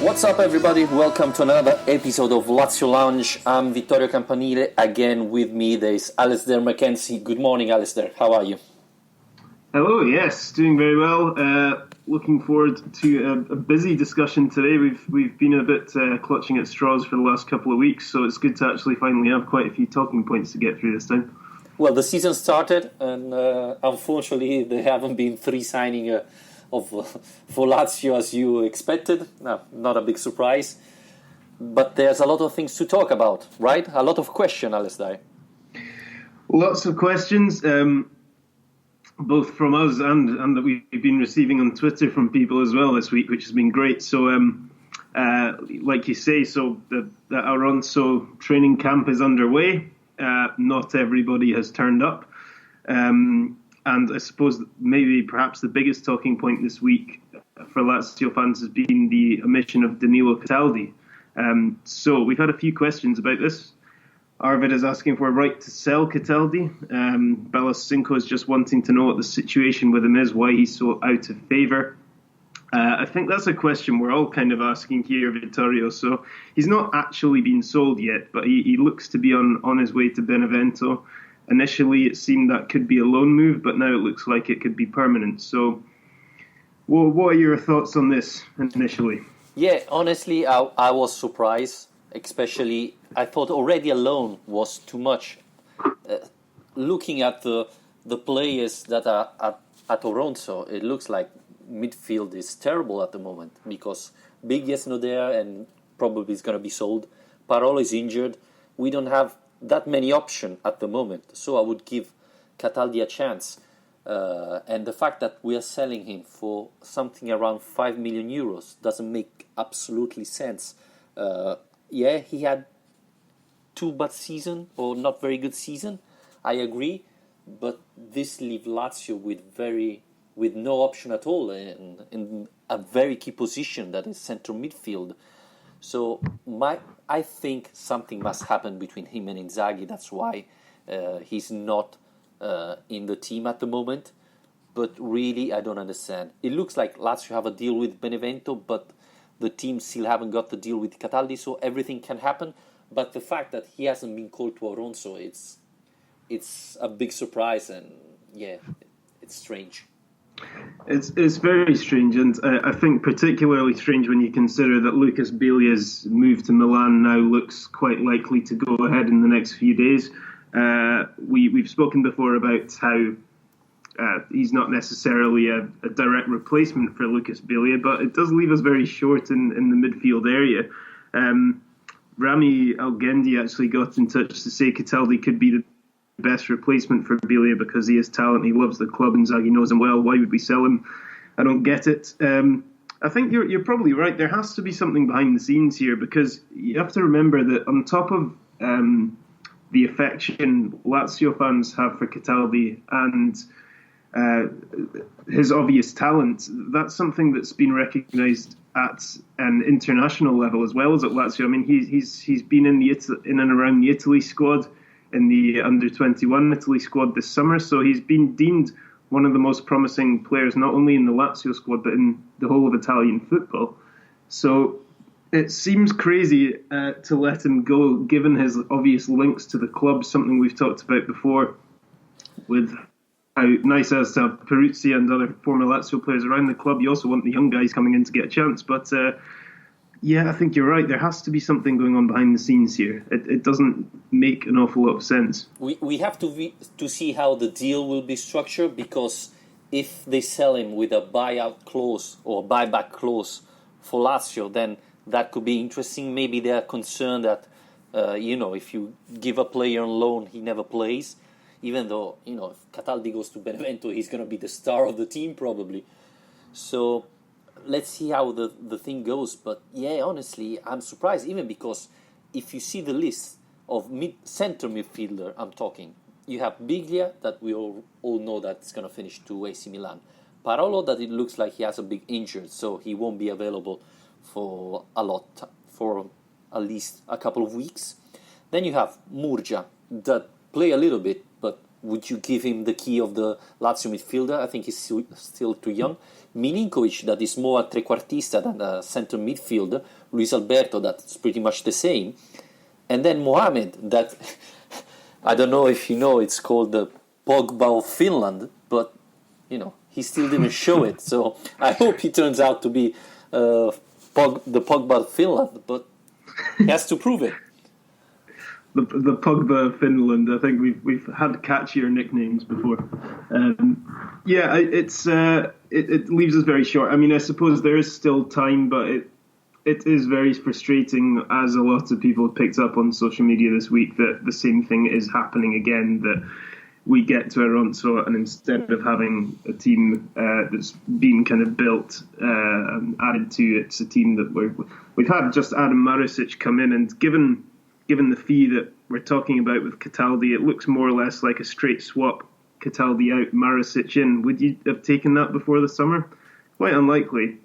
What's up, everybody? Welcome to another episode of Lazio Lounge. I'm Vittorio Campanile. Again, with me there is Alistair Mackenzie. Good morning, Alistair. How are you? Hello, yes, doing very well. Looking forward to a busy discussion today. We've been a bit clutching at straws for the last couple of weeks, so it's good to actually finally have quite a few talking points to get through this time. Well, the season started, and unfortunately, there haven't been three signing for Lazio as you expected. No, not a big surprise, but there's a lot of things to talk about, right? A lot of questions, Alistair. Lots of questions. Both from us and that we've been receiving on Twitter from people as well this week, which has been great. So, like you say, the Auronzo training camp is underway. Not everybody has turned up. And I suppose perhaps the biggest talking point this week for Lazio fans has been the omission of Danilo Cataldi. So we've had a few questions about this. Arvid is asking for a right to sell Cataldi. Balasinko is just wanting to know what the situation with him is, why he's so out of favour. I think that's a question we're all kind of asking here, Vittorio. So he's not actually been sold yet, but he looks to be on his way to Benevento. Initially, it seemed that could be a loan move, but now it looks like it could be permanent. So what are your thoughts on this initially? Yeah, honestly, I was surprised. Especially, I thought already a loan was too much. Looking at the players that are at Auronzo, it looks like midfield is terrible at the moment because Biglia is not there and probably is going to be sold. Paolo is injured. We don't have that many options at the moment, so I would give Cataldi a chance. And the fact that we are selling him for something around 5 million euros doesn't make absolutely sense. Yeah, he had two bad season or not very good season. I agree, but this leaves Lazio with no option at all in a very key position that is central midfield. So I think something must happen between him and Inzaghi. That's why he's not in the team at the moment. But really, I don't understand. It looks like Lazio have a deal with Benevento, but the team still haven't got the deal with Cataldi, so everything can happen. But the fact that he hasn't been called to Auronzo, it's a big surprise, and yeah, it's strange. It's very strange, and I think particularly strange when you consider that Lucas Biglia's move to Milan now looks quite likely to go ahead in the next few days. We've spoken before about how he's not necessarily a direct replacement for Lucas Biglia, but it does leave us very short in the midfield area. Rami Algendi actually got in touch to say Cataldi could be the best replacement for Biglia because he has talent, he loves the club, and Inzaghi knows him well. Why would we sell him? I don't get it. I think you're probably right. There has to be something behind the scenes here because you have to remember that on top of the affection Lazio fans have for Cataldi and his obvious talent, that's something that's been recognised at an international level as well as at Lazio. I mean, he's been in and around the Italy squad, in the under-21 Italy squad this summer, so he's been deemed one of the most promising players not only in the Lazio squad but in the whole of Italian football. So it seems crazy to let him go, given his obvious links to the club, something we've talked about before with how nice it is to have Peruzzi and other former Lazio players around the club. You also want the young guys coming in to get a chance. But yeah, I think you're right. There has to be something going on behind the scenes here. It doesn't make an awful lot of sense. We have to see how the deal will be structured, because if they sell him with a buyout clause or buyback clause for Lazio, then that could be interesting. Maybe they are concerned that, if you give a player on loan, he never plays. Even though, if Cataldi goes to Benevento, he's going to be the star of the team probably. So let's see how the thing goes. But yeah, honestly, I'm surprised, even because if you see the list of center midfielder, I'm talking, you have Biglia, that we all know that's going to finish to AC Milan. Paolo, that it looks like he has a big injury, so he won't be available for at least a couple of weeks. Then you have Murgia, that play a little bit, but would you give him the key of the Lazio midfielder? I think he's still too young. Milinkovic, that is more a trequartista than a centre midfielder. Luis Alberto, that's pretty much the same. And then Mohamed, that I don't know if you know, it's called the Pogba of Finland, but he still didn't show it. So I hope he turns out to be the Pogba of Finland, but he has to prove it. The Pogba of Finland. I think we've had catchier nicknames before. It leaves us very short. I mean, I suppose there is still time, but it is very frustrating, as a lot of people have picked up on social media this week, that the same thing is happening again, that we get to Auronzo, and instead of having a team that's been kind of built and added to, it's a team that we've had just Adam Maricic come in, and given the fee that we're talking about with Cataldi, it looks more or less like a straight swap. Cataldi out, Maricic in. Would you have taken that before the summer? Quite unlikely.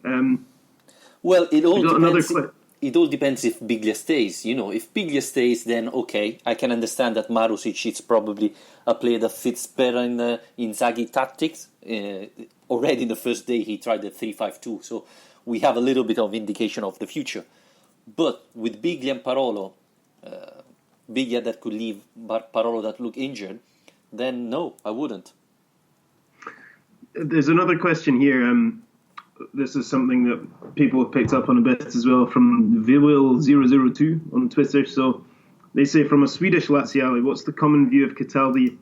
Well, it all depends if Biglia stays. If Biglia stays, then okay, I can understand that Marusic is probably a player that fits better in Inzaghi tactics. Already the first day he tried the 3-5-2, so we have a little bit of indication of the future. But with Biglia and Parolo, Biglia that could leave, but Parolo that look injured, then no, I wouldn't. There's another question here. This is something that people have picked up on a bit as well from Viwil002 on Twitter. So they say, from a Swedish Laziale, what's the common view of Cataldi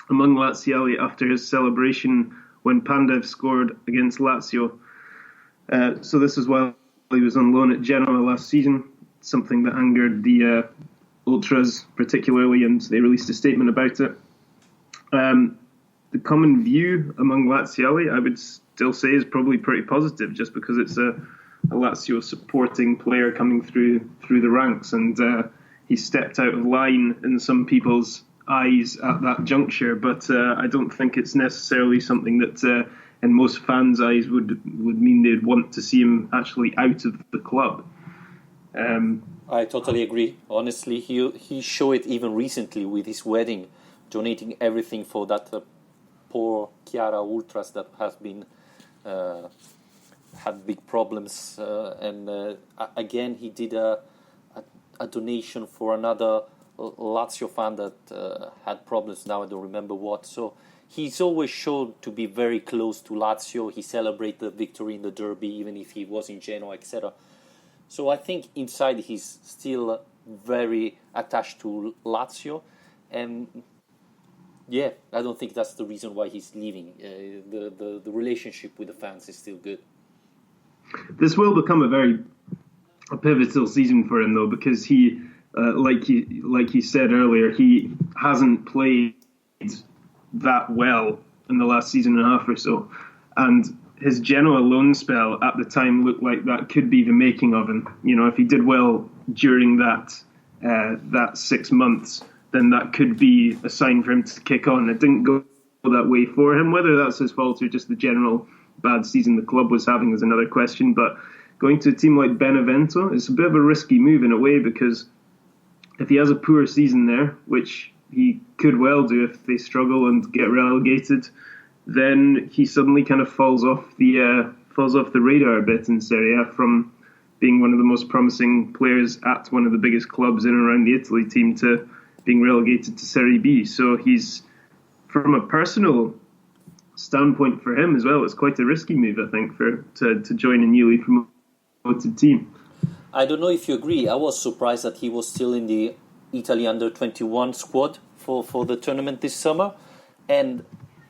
among Laziale after his celebration when Pandev scored against Lazio? So this is while he was on loan at Genoa last season, something that angered the Ultras particularly, and they released a statement about it. The common view among Laziale, I would still say, is probably pretty positive, just because it's a Lazio supporting player coming through the ranks, and he stepped out of line in some people's eyes at that juncture. But I don't think it's necessarily something that in most fans' eyes would mean they'd want to see him actually out of the club. I totally agree. Honestly, he showed it even recently with his wedding, donating everything for that poor Chiara Ultras that has been had big problems. And again, he did a donation for another Lazio fan that had problems. Now I don't remember what. So he's always shown to be very close to Lazio. He celebrated the victory in the derby, even if he was in Genoa, etc. So I think inside he's still very attached to Lazio, and yeah, I don't think that's the reason why he's leaving. The relationship with the fans is still good. This will become a pivotal season for him, though, because he, like he said earlier, he hasn't played that well in the last season and a half or so, and his Genoa loan spell at the time looked like that could be the making of him. If he did well during that 6 months, then that could be a sign for him to kick on. It didn't go that way for him. Whether that's his fault or just the general bad season the club was having is another question. But going to a team like Benevento is a bit of a risky move in a way, because if he has a poor season there, which he could well do if they struggle and get relegated, then he suddenly kind of falls off the radar a bit in Serie A, from being one of the most promising players at one of the biggest clubs in and around the Italy team to being relegated to Serie B. So he's, from a personal standpoint for him as well, it's quite a risky move, I think, to join a newly promoted team. I don't know if you agree. I was surprised that he was still in the Italy under-21 squad for the tournament this summer, and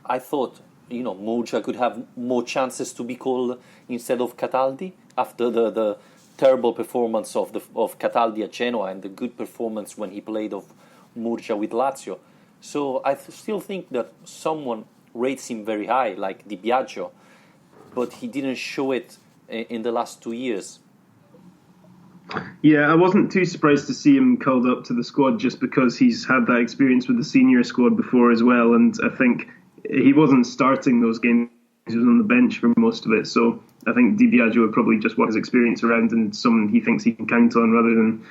I thought, Murcia could have more chances to be called instead of Cataldi after the terrible performance of Cataldi at Genoa and the good performance when he played of Murcia with Lazio. So I still think that someone rates him very high, like Di Biagio, but he didn't show it in the last 2 years. Yeah, I wasn't too surprised to see him called up to the squad, just because he's had that experience with the senior squad before as well, and I think he wasn't starting those games, he was on the bench for most of it. So I think Di Biagio would probably just want his experience around and someone he thinks he can count on, rather than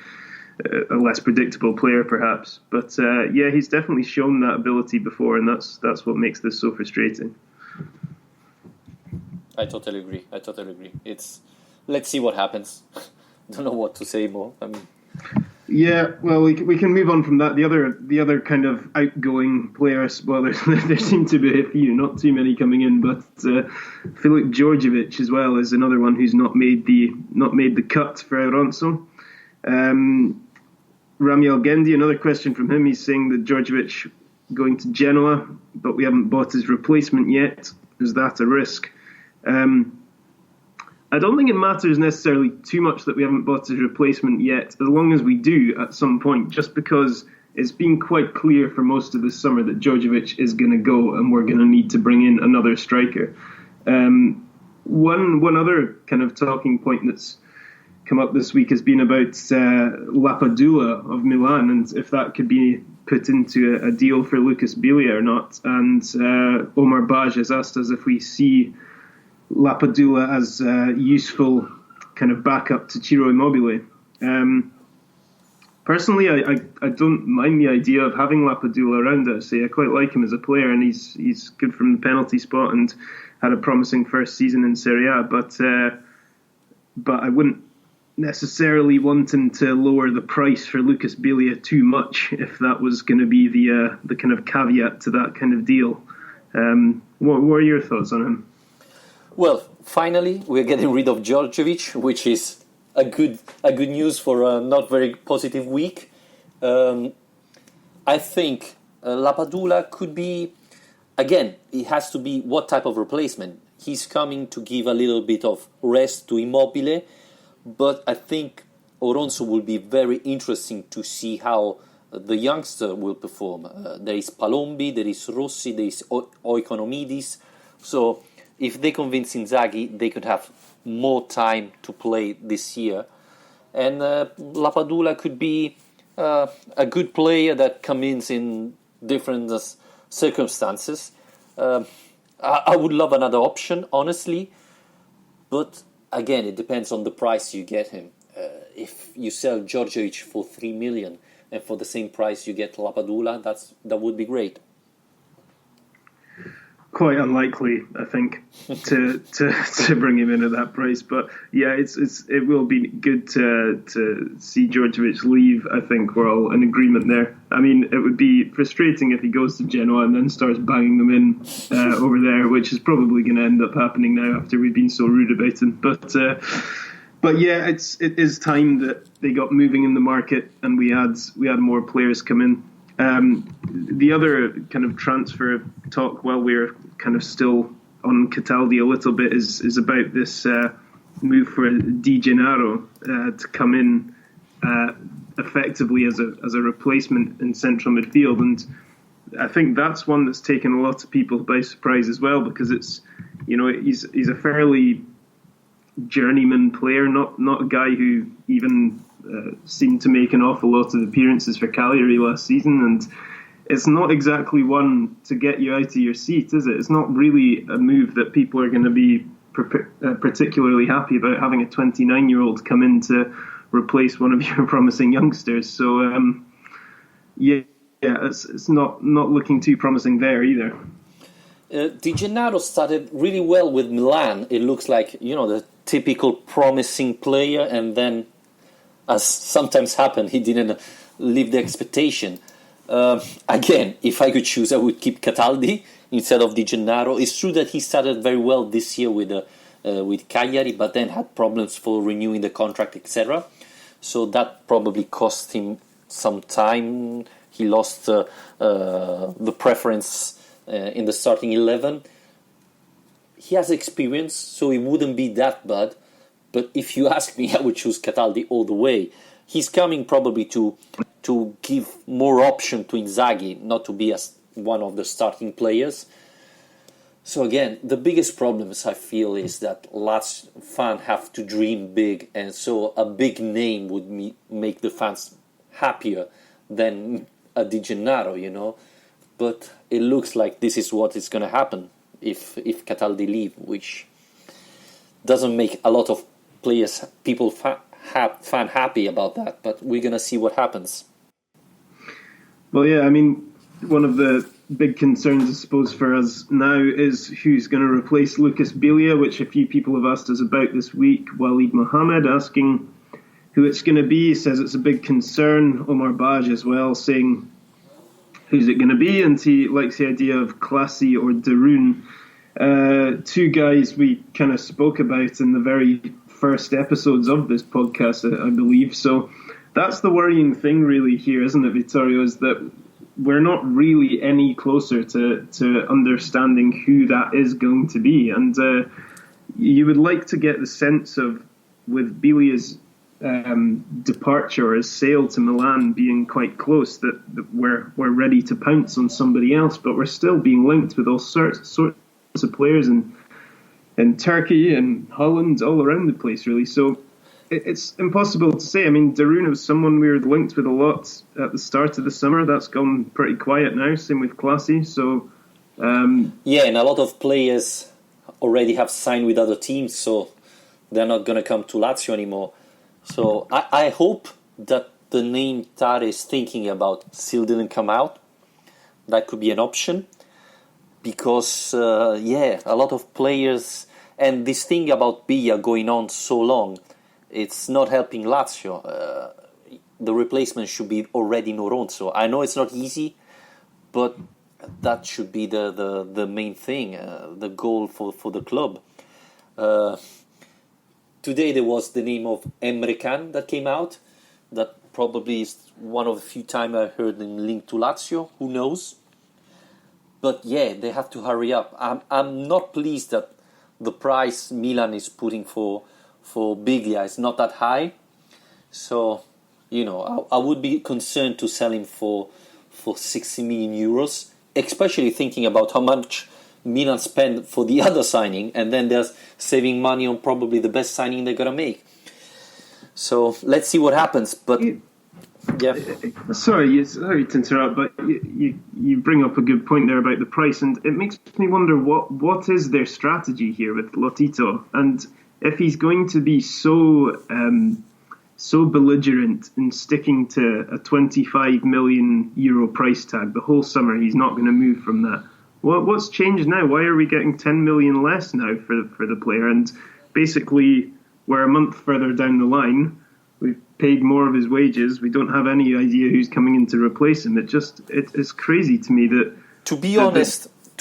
a less predictable player, perhaps. But he's definitely shown that ability before, and that's what makes this so frustrating. I totally agree. Let's see what happens. Don't know what to say more. Yeah, well, we can move on from that. The other kind of outgoing players. Well, there seem to be a few, not too many coming in, but Filip Djordjevic as well is another one who's not made the cut for Auronzo. Ramiel Gendi, another question from him. He's saying that Djordjevic going to Genoa, but we haven't bought his replacement yet. Is that a risk? I don't think it matters necessarily too much that we haven't bought his replacement yet, as long as we do at some point, just because it's been quite clear for most of this summer that Djordjevic is going to go and we're going to need to bring in another striker. One other kind of talking point that's come up this week has been about Lapadula of Milan, and if that could be put into a deal for Lucas Biglia or not. And Omar Baj has asked us if we see Lapadula as a useful kind of backup to Ciro Immobile. Personally, I don't mind the idea of having Lapadula around us. I quite like him as a player, and he's good from the penalty spot and had a promising first season in Serie A. But I wouldn't necessarily want him to lower the price for Lucas Biglia too much if that was going to be the kind of caveat to that kind of deal. What are your thoughts on him? Well, finally, we're getting rid of Djordjevic, which is a good news for a not very positive week. I think Lapadula could be, again, it has to be what type of replacement. He's coming to give a little bit of rest to Immobile, but I think Auronzo will be very interesting to see how the youngster will perform. There is Palombi, there is Rossi, there is Oikonomidis, so if they convince Inzaghi, they could have more time to play this year. And Lapadula could be a good player that comes in different circumstances. I would love another option, honestly. But again, it depends on the price you get him. If you sell Djordjevic for 3 million and for the same price you get Lapadula, that would be great. Quite unlikely, I think, to bring him in at that price. But yeah, it will be good to see Djordjevic leave. I think we're all in agreement there. I mean, it would be frustrating if he goes to Genoa and then starts banging them in over there, which is probably going to end up happening now after we've been so rude about him. But yeah, it is time that they got moving in the market and we had more players come in. The other kind of transfer talk, while we're kind of still on Cataldi a little bit, is about this move for Di Gennaro to come in effectively as a replacement in central midfield, and I think that's one that's taken a lot of people by surprise as well, because it's, he's a fairly journeyman player, not a guy who even seemed to make an awful lot of appearances for Cagliari last season, and it's not exactly one to get you out of your seat, is it? It's not really a move that people are going to be particularly happy about, having a 29-year-old come in to replace one of your promising youngsters. So it's not looking too promising there either. Di Gennaro started really well with Milan. It looks like, the typical promising player, and then, as sometimes happened, he didn't live the expectation. Again, if I could choose, I would keep Cataldi instead of Di Gennaro. It's true that he started very well this year with Cagliari, but then had problems for renewing the contract, etc. So that probably cost him some time. He lost the preference in the starting 11. He has experience, so he wouldn't be that bad. But if you ask me, I would choose Cataldi all the way. He's coming probably to give more option to Inzaghi, not to be as one of the starting players. So again, the biggest problems I feel is that Lazio fans have to dream big, and so a big name would make the fans happier than a Di Gennaro, But it looks like this is what is going to happen if Cataldi leave, which doesn't make a lot of people fan happy about that, but we're going to see what happens. Well, yeah, I mean, one of the big concerns, I suppose, for us now is who's going to replace Lucas Biglia, which a few people have asked us about this week. Walid Mohammed asking who it's going to be. He says it's a big concern. Omar Baj as well saying who's it going to be, and he likes the idea of Classy or Darun. Two guys we kind of spoke about in the very first episodes of this podcast, I believe. So that's the worrying thing really here, isn't it, Vittorio, is that we're not really any closer to understanding who that is going to be. And you would like to get the sense of, with Biglia's departure or his sale to Milan being quite close, that we're ready to pounce on somebody else, but we're still being linked with all sorts of players in Turkey and Holland, all around the place really. So it's impossible to say. I mean, Darun was someone we were linked with a lot at the start of the summer. That's gone pretty quiet now. Same with Classy. So yeah, and a lot of players already have signed with other teams, so they're not going to come to Lazio anymore. So I hope that the name Tare is thinking about still didn't come out. That could be an option. Because, a lot of players, and this thing about Biglia going on so long, it's not helping Lazio. The replacement should be already Auronzo. I know it's not easy, but that should be the main thing, the goal for the club. Today there was the name of Emre Can that came out. That probably is one of the few times I heard him linked to Lazio. Who knows? But yeah, they have to hurry up. I'm not pleased that the price Milan is putting for Biglia is not that high. So, I would be concerned to sell him for 60 million euros, especially thinking about how much Milan spent for the other signing, and then they're saving money on probably the best signing they're going to make. So let's see what happens. But yeah. Sorry to interrupt, but you bring up a good point there about the price, and it makes me wonder what is their strategy here with Lotito, and if he's going to be so belligerent in sticking to a 25 million euro price tag the whole summer. He's not going to move from that. What's changed now? Why are we getting 10 million less now for the player? And basically, we're a month further down the line. We've paid more of his wages. We don't have any idea who's coming in to replace him. It's crazy to me that. To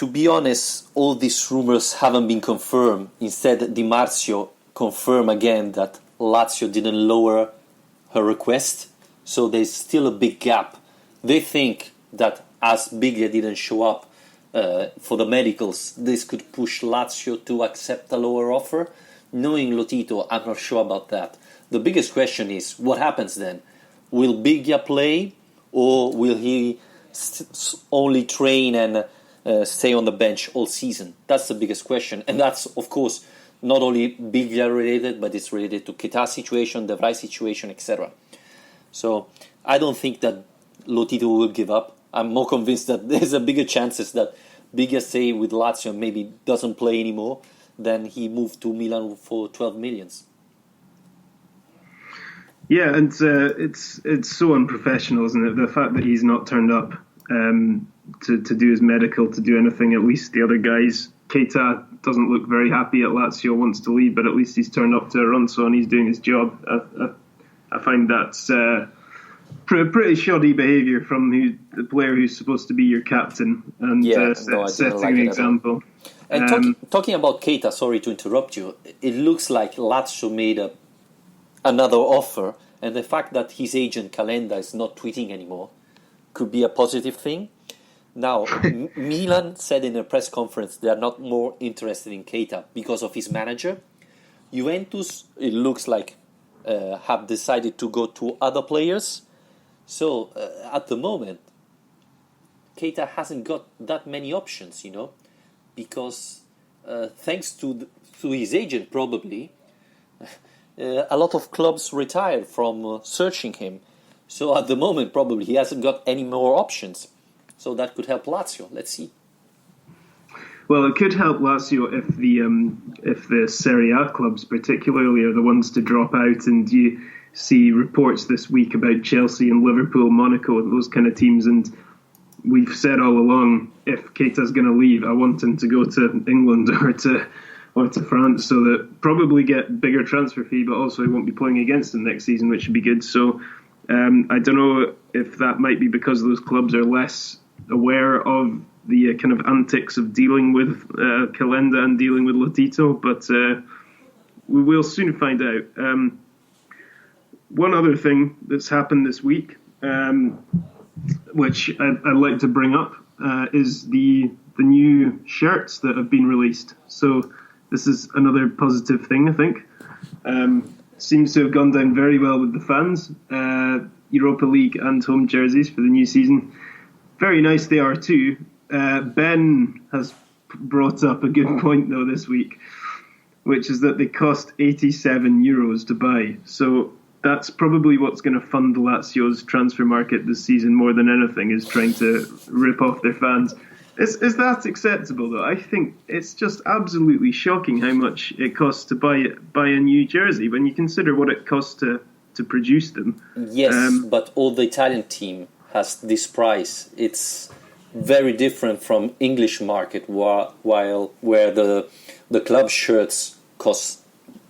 be honest, all these rumors haven't been confirmed. Instead, Di Marzio confirmed again that Lazio didn't lower her request. So there's still a big gap. They think that as Biglia didn't show up for the medicals, this could push Lazio to accept a lower offer. Knowing Lotito, I'm not sure about that. The biggest question is, what happens then? Will Biglia play, or will he only train and stay on the bench all season? That's the biggest question. And that's, of course, not only Biglia related, but it's related to Keita's situation, the Vrij situation, etc. So I don't think that Lotito will give up. I'm more convinced that there's a bigger chances that Biglia stay with Lazio and maybe doesn't play anymore than he moved to Milan for 12 millions. Yeah, and it's so unprofessional, isn't it? The fact that he's not turned up to do his medical, to do anything. At least the other guys, Keita doesn't look very happy at Lazio, wants to leave, but at least he's turned up to Auronzo and he's doing his job. I find that's pretty shoddy behaviour from the player who's supposed to be your captain and setting an example. And talking about Keita, sorry to interrupt you, it looks like Lazio made another offer, and the fact that his agent Calenda is not tweeting anymore could be a positive thing. Now, Milan said in a press conference they are not more interested in Keita because of his manager. Juventus, it looks like, have decided to go to other players. So, at the moment, Keita hasn't got that many options, because thanks to his agent, probably, a lot of clubs retired from searching him. So at the moment, probably he hasn't got any more options. So that could help Lazio. Let's see. Well, it could help Lazio if the Serie A clubs, particularly, are the ones to drop out, and see reports this week about Chelsea and Liverpool, Monaco, those kind of teams, and we've said all along, if Keita's going to leave, I want him to go to England or to France, so that probably get bigger transfer fee, but also he won't be playing against them next season, which would be good. So I don't know if that might be because those clubs are less aware of the kind of antics of dealing with Calenda and dealing with Lotito, but we will soon find out. One other thing that's happened this week, which I'd like to bring up, is the new shirts that have been released. So this is another positive thing, I think. Seems to have gone down very well with the fans. Europa League and home jerseys for the new season. Very nice they are too. Ben has brought up a good point though this week, which is that they cost €87 to buy. So that's probably what's going to fund Lazio's transfer market this season more than anything, is trying to rip off their fans. Is that acceptable though? I think it's just absolutely shocking how much it costs to buy a new jersey when you consider what it costs to produce them. Yes, but all the Italian team has this price. It's very different from English market, where the club shirts cost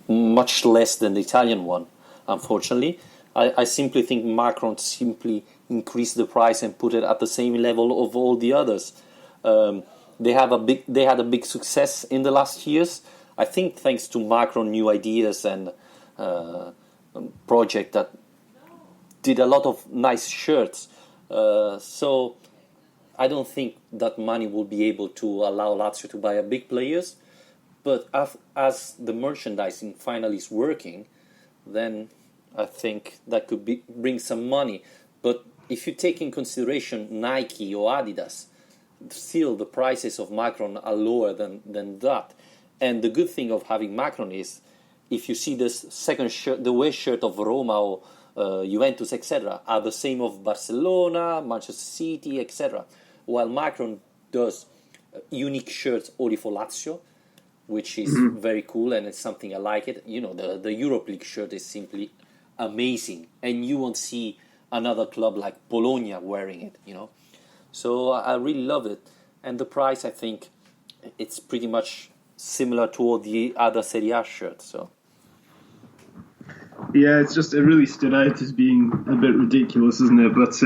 much less than the Italian one. Unfortunately, I simply think Macron simply increased the price and put it at the same level of all the others. They had a big success in the last years. I think thanks to Macron new ideas and project that did a lot of nice shirts. So I don't think that money will be able to allow Lazio to buy a big players. But as the merchandising finally is working, then I think that could bring some money. But if you take in consideration Nike or Adidas, still the prices of Macron are lower than that. And the good thing of having Macron is, if you see this second shirt, the away shirt of Roma or Juventus, etc., are the same of Barcelona, Manchester City, etc. While Macron does unique shirts only for Lazio, which is very cool, and it's something I like it. You know, the Europe League shirt is simply amazing, and you won't see another club like Bologna wearing it, you know. So I really love it. And the price, I think, it's pretty much similar to all the other Serie A shirts. So yeah, it really stood out as being a bit ridiculous, isn't it? But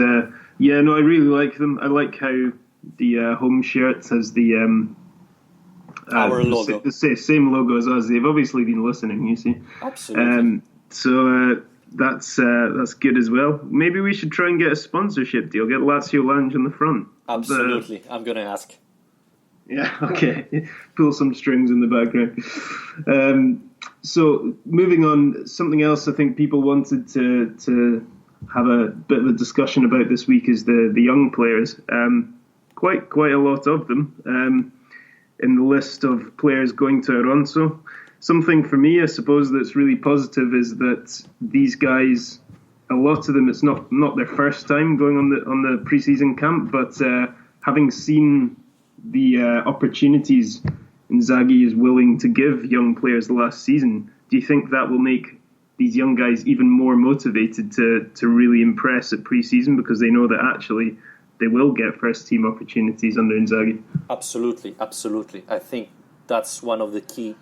yeah, no, I really like them. I like how the home shirt has the our logo, the same logo as us. They've obviously been listening, you see. Absolutely. So that's good as well. Maybe we should try and get a sponsorship deal. Get Lazio Lounge on the front. Absolutely, I'm going to ask. Yeah, okay. Pull some strings in the background. So moving on, something else I think people wanted to have a bit of a discussion about this week is the young players. Quite a lot of them in the list of players going to Auronzo. Something for me, I suppose, that's really positive is that these guys, a lot of them, it's not their first time going on the pre-season camp, but having seen the opportunities Inzaghi is willing to give young players last season, do you think that will make these young guys even more motivated to really impress at pre-season because they know that actually they will get first-team opportunities under Inzaghi? Absolutely. I think that's one of the key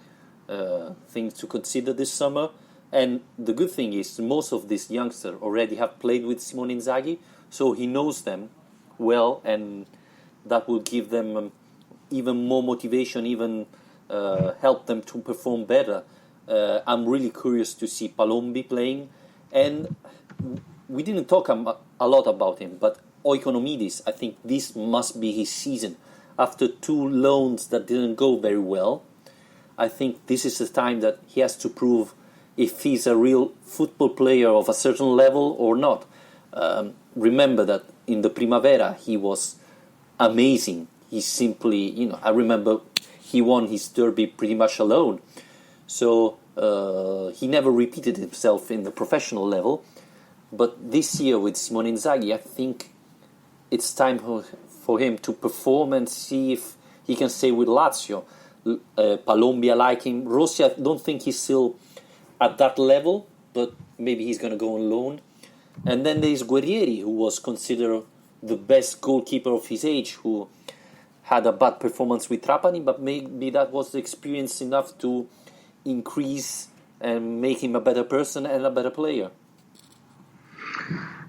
things to consider this summer. And the good thing is most of these youngsters already have played with Simone Inzaghi, so he knows them well, and that will give them even more motivation, even help them to perform better. I'm really curious to see Palombi playing, and we didn't talk a lot about him, but Oikonomidis, I think this must be his season. After 2 loans that didn't go very well, I think this is the time that he has to prove if he's a real football player of a certain level or not. Remember that in the Primavera he was amazing. He simply, I remember he won his derby pretty much alone. So he never repeated himself in the professional level. But this year with Simone Inzaghi, I think it's time for him to perform and see if he can stay with Lazio. Palombi, I like him. Rossi, I don't think he's still at that level, but maybe he's going to go on loan. And then there's Guerrieri, who was considered the best goalkeeper of his age, who had a bad performance with Trapani, but maybe that was the experience enough to increase and make him a better person and a better player.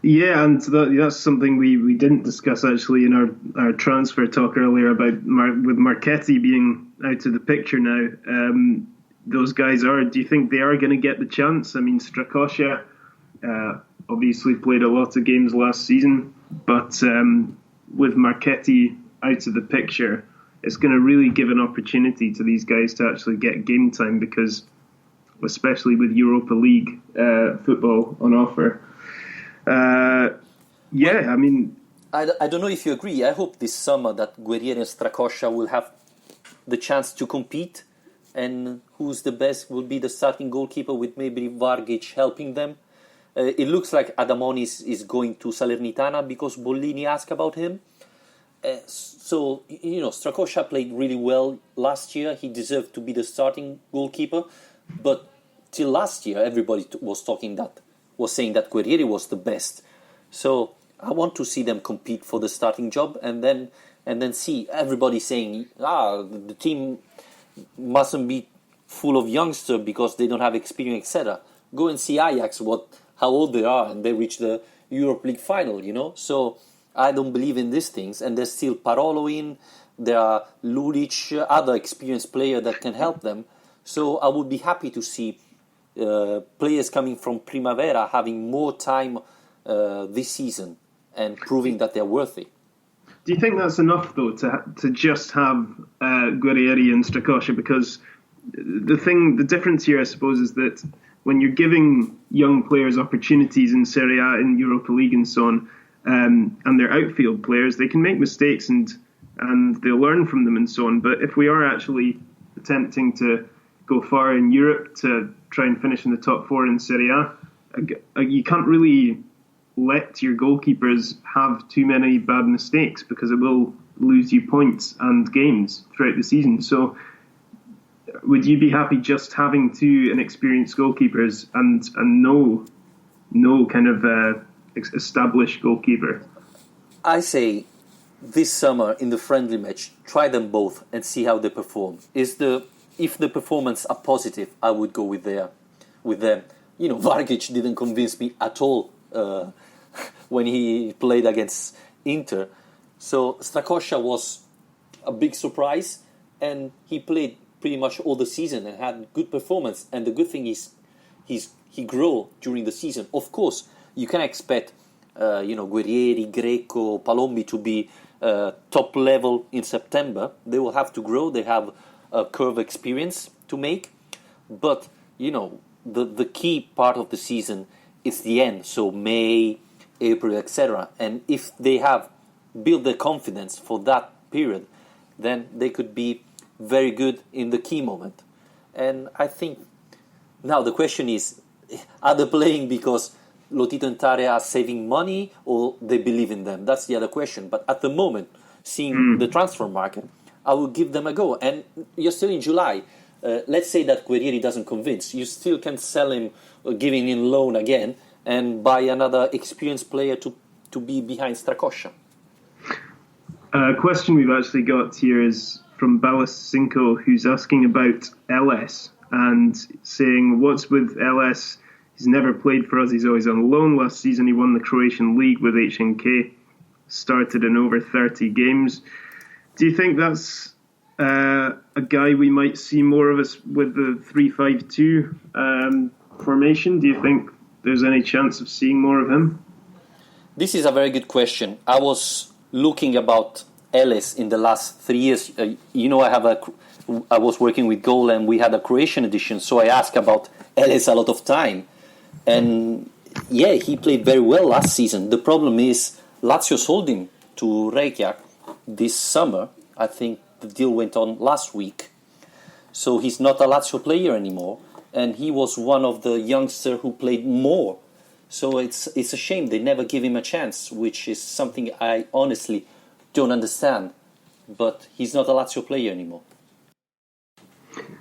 Yeah, and that's something we didn't discuss actually in our transfer talk earlier about with Marchetti being out of the picture now. Those guys do you think they are going to get the chance? I mean, Strakosha obviously played a lot of games last season, but with Marchetti out of the picture, it's going to really give an opportunity to these guys to actually get game time, because especially with Europa League football on offer. I mean, I don't know if you agree. I hope this summer that Guerrieri and Strakosha will have the chance to compete, and who's the best will be the starting goalkeeper, with maybe Vargic helping them. It looks like Adamonis is going to Salernitana because Bollini asked about him. So, Strakosha played really well last year. He deserved to be the starting goalkeeper. But till last year, everybody was saying that Guerrieri was the best. So I want to see them compete for the starting job, and then see everybody saying, the team mustn't be full of youngsters because they don't have experience, etc. Go and see Ajax, how old they are, and they reach the Europe League final, So I don't believe in these things, and there's still Parolo in, there are Lulic, other experienced players that can help them. So I would be happy to see players coming from Primavera having more time this season and proving that they're worthy. Do you think that's enough, though, to just have Guerrieri and Strakosha? Because the difference here, I suppose, is that when you're giving young players opportunities in Serie A, in Europa League and so on, and they're outfield players, they can make mistakes and they'll learn from them and so on. But if we are actually attempting to go far in Europe to try and finish in the top four in Serie A, you can't really let your goalkeepers have too many bad mistakes, because it will lose you points and games throughout the season. So would you be happy just having two inexperienced goalkeepers and no kind of established goalkeeper? I say this summer in the friendly match, try them both and see how they perform. If the performance are positive, I would go with them. Vargic didn't convince me at all when he played against Inter. So Strakosha was a big surprise, and he played pretty much all the season and had good performance. And the good thing is he grew during the season. Of course, you can expect Guerrieri, Greco, Palombi to be top level in September. They will have to grow. They have a curve experience to make. But, the key part of the season is the end. So May, April, etc. And if they have built their confidence for that period, then they could be very good in the key moment. And I think now the question is, are they playing because Lotito and Tare are saving money, or they believe in them? That's the other question. But at the moment, seeing the transfer market, I will give them a go. And you're still in July. Let's say that Guerrieri doesn't convince. You still can sell him, giving him loan again, and buy another experienced player to be behind Strakosha. A question we've actually got here is from Balas Cinco, who's asking about LS and saying, what's with LS? He's never played for us. He's always on loan. Last season, he won the Croatian League with HNK, started in over 30 games. Do you think that's a guy we might see more of us with the 3-5-2 formation? Do you think there's any chance of seeing more of him? This is a very good question. I was looking about Ellis in the last 3 years. I was working with Goal, and we had a Croatian edition, so I asked about Ellis a lot of time. And yeah, he played very well last season. The problem is Lazio sold him to Reykjavik this summer. I think the deal went on last week. So he's not a Lazio player anymore. And he was one of the youngsters who played more. So it's a shame they never give him a chance, which is something I honestly don't understand. But he's not a Lazio player anymore.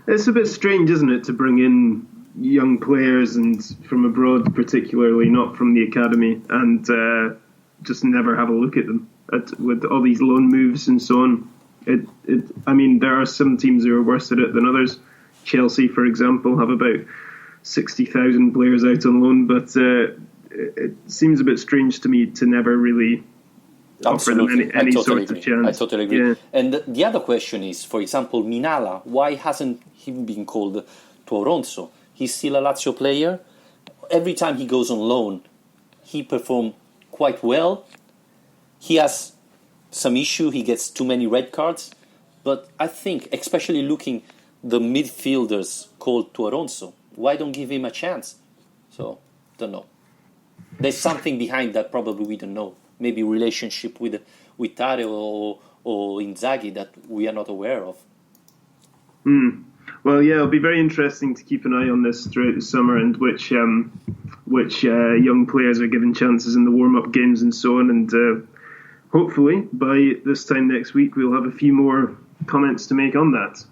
It's a bit strange, isn't it, to bring in young players and from abroad, particularly not from the academy, and just never have a look at them with all these loan moves and so on. I mean, there are some teams who are worse at it than others. Chelsea, for example, have about 60,000 players out on loan, but it seems a bit strange to me to never really offer them any sort of chance. I totally agree. Yeah. And the other question is, for example, Minala. Why hasn't he been called to Auronzo? He's still a Lazio player. Every time he goes on loan, he performs quite well. He has some issue. He gets too many red cards. But I think, especially looking the midfielders called to Auronzo, why don't give him a chance? So, don't know. There's something behind that probably we don't know. Maybe relationship with Tare or Inzaghi that we are not aware of. Well, yeah, it'll be very interesting to keep an eye on this throughout the summer and which young players are given chances in the warm-up games and so on. And hopefully by this time next week we'll have a few more comments to make on that.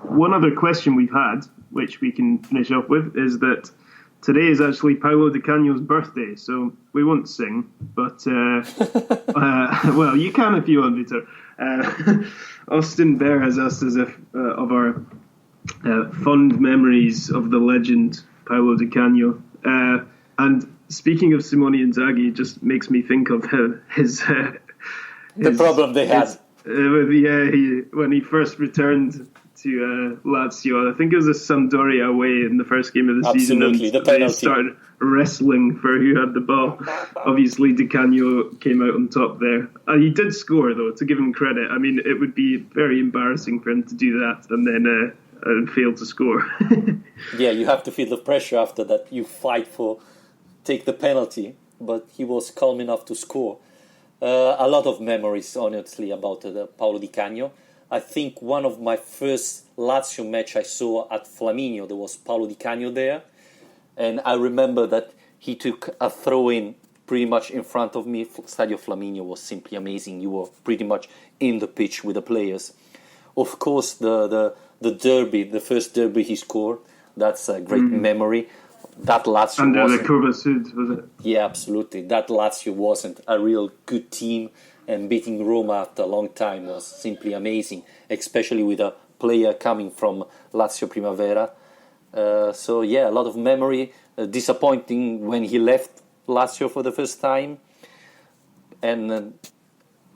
One other question we've had, which we can finish up with, is that today is actually Paolo Di Canio's birthday, so we won't sing, but well, you can if you want, Vito. Austin Bear has asked us if of our fond memories of the legend Paolo Di Canio. And speaking of Simone Inzaghi, it just makes me think of his the problem they had. When he first returned to Lazio. I think it was a Sampdoria away in the first game of the season, and they started wrestling for who had the ball. Obviously, Di Canio came out on top there. He did score, though, to give him credit. I mean, it would be very embarrassing for him to do that and then fail to score. Yeah, you have to feel the pressure after that. You fight take the penalty, but he was calm enough to score. A lot of memories, honestly, about Paolo Di Canio. I think one of my first Lazio match I saw at Flaminio, there was Paolo Di Canio there. And I remember that he took a throw-in pretty much in front of me. Stadio Flaminio was simply amazing. You were pretty much in the pitch with the players. Of course, the derby, the first derby he scored, that's a great memory. That Lazio under wasn't... the Curva Sud, was it? Yeah, absolutely. That Lazio wasn't a real good team. And beating Roma after a long time was simply amazing, especially with a player coming from Lazio Primavera. So, yeah, a lot of memory. Disappointing when he left Lazio for the first time. And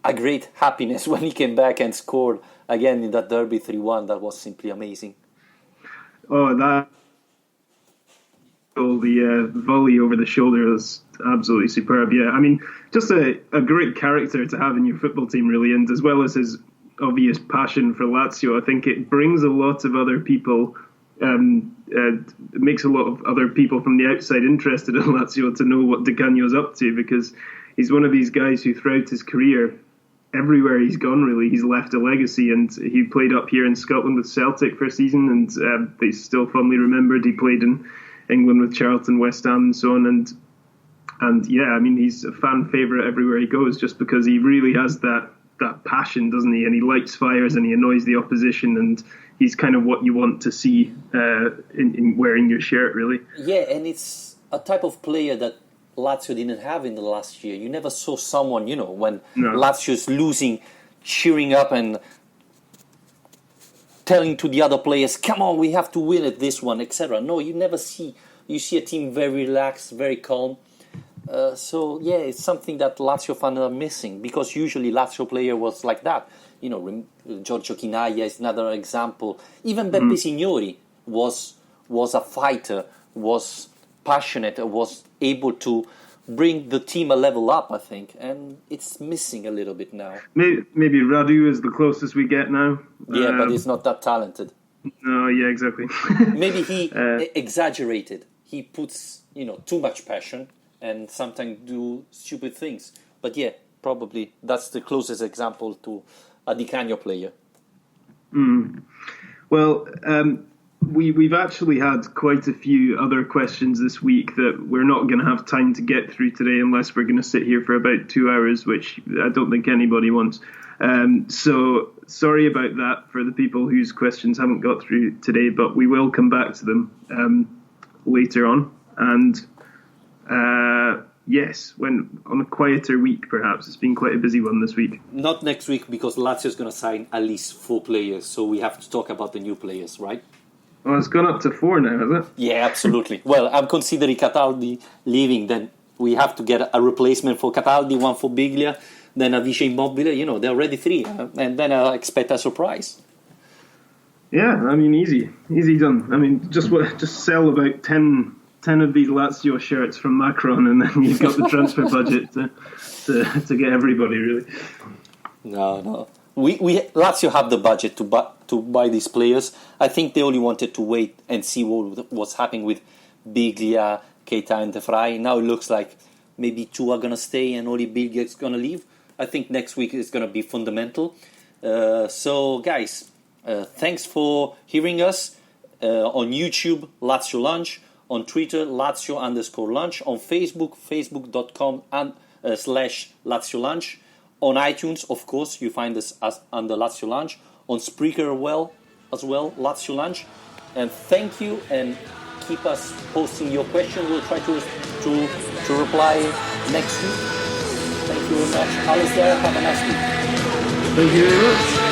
a great happiness when he came back and scored again in that derby 3-1. That was simply amazing. Oh, that... The volley over the shoulder was absolutely superb. Yeah, I mean, just a great character to have in your football team, really, and as well as his obvious passion for Lazio, I think it brings a lot of other people. It makes a lot of other people from the outside interested in Lazio to know what Di Canio's up to, because he's one of these guys who, throughout his career, everywhere he's gone, really, he's left a legacy. And he played up here in Scotland with Celtic for a season, and they still fondly remembered. He played in England with Charlton, West Ham, and so on. And yeah, I mean, he's a fan favourite everywhere he goes, just because he really has that passion, doesn't he? And he lights fires and he annoys the opposition, and he's kind of what you want to see in wearing your shirt, really. Yeah, and it's a type of player that Lazio didn't have in the last year. You never saw someone, when Lazio's losing, cheering up and telling to the other players, come on, we have to win at this one, etc. No, you never see. You see a team very relaxed, very calm. So, yeah, it's something that Lazio fans are missing, because usually Lazio player was like that. Giorgio Chinaglia is another example. Even Beppe Signori was a fighter, was passionate, was able to bring the team a level up, I think, and it's missing a little bit now. Maybe Radu is the closest we get now. Yeah, but he's not that talented. No, yeah, exactly. Maybe he exaggerated. He puts, too much passion and sometimes do stupid things. But yeah, probably that's the closest example to a Di Canio player. Well, we've actually had quite a few other questions this week that we're not going to have time to get through today unless we're going to sit here for about 2 hours, which I don't think anybody wants. So sorry about that for the people whose questions haven't got through today, but we will come back to them later on. And yes, when on a quieter week, perhaps. It's been quite a busy one this week. Not next week, because Lazio is going to sign at least 4 players, so we have to talk about the new players, right? Well, it's gone up to 4 now, has it? Yeah, absolutely. Well, I'm considering Cataldi leaving, then we have to get a replacement for Cataldi, one for Biglia, then a Vice Immobile. You know, they're already 3, and then I expect a surprise. Yeah, I mean, easy done. I mean, just sell about 10 of these Lazio shirts from Macron, and then you've got the transfer budget to get everybody, really. No. We Lazio have the budget to buy these players. I think they only wanted to wait and see what's happening with Biglia, Keita and De Vrij. Now it looks like maybe 2 are going to stay and only Biglia is going to leave. I think next week is going to be fundamental. So, guys, thanks for hearing us on YouTube, Lazio Lounge, on Twitter, Lazio_Lounge, on Facebook, facebook.com/Lazio Lounge. On iTunes, of course, you find us as under Lazio Lounge. On Spreaker as well, Lazio Lounge. And thank you, and keep us posting your question. We'll try to reply next week. Thank you very much. Alistair, have a nice week. Thank you very much.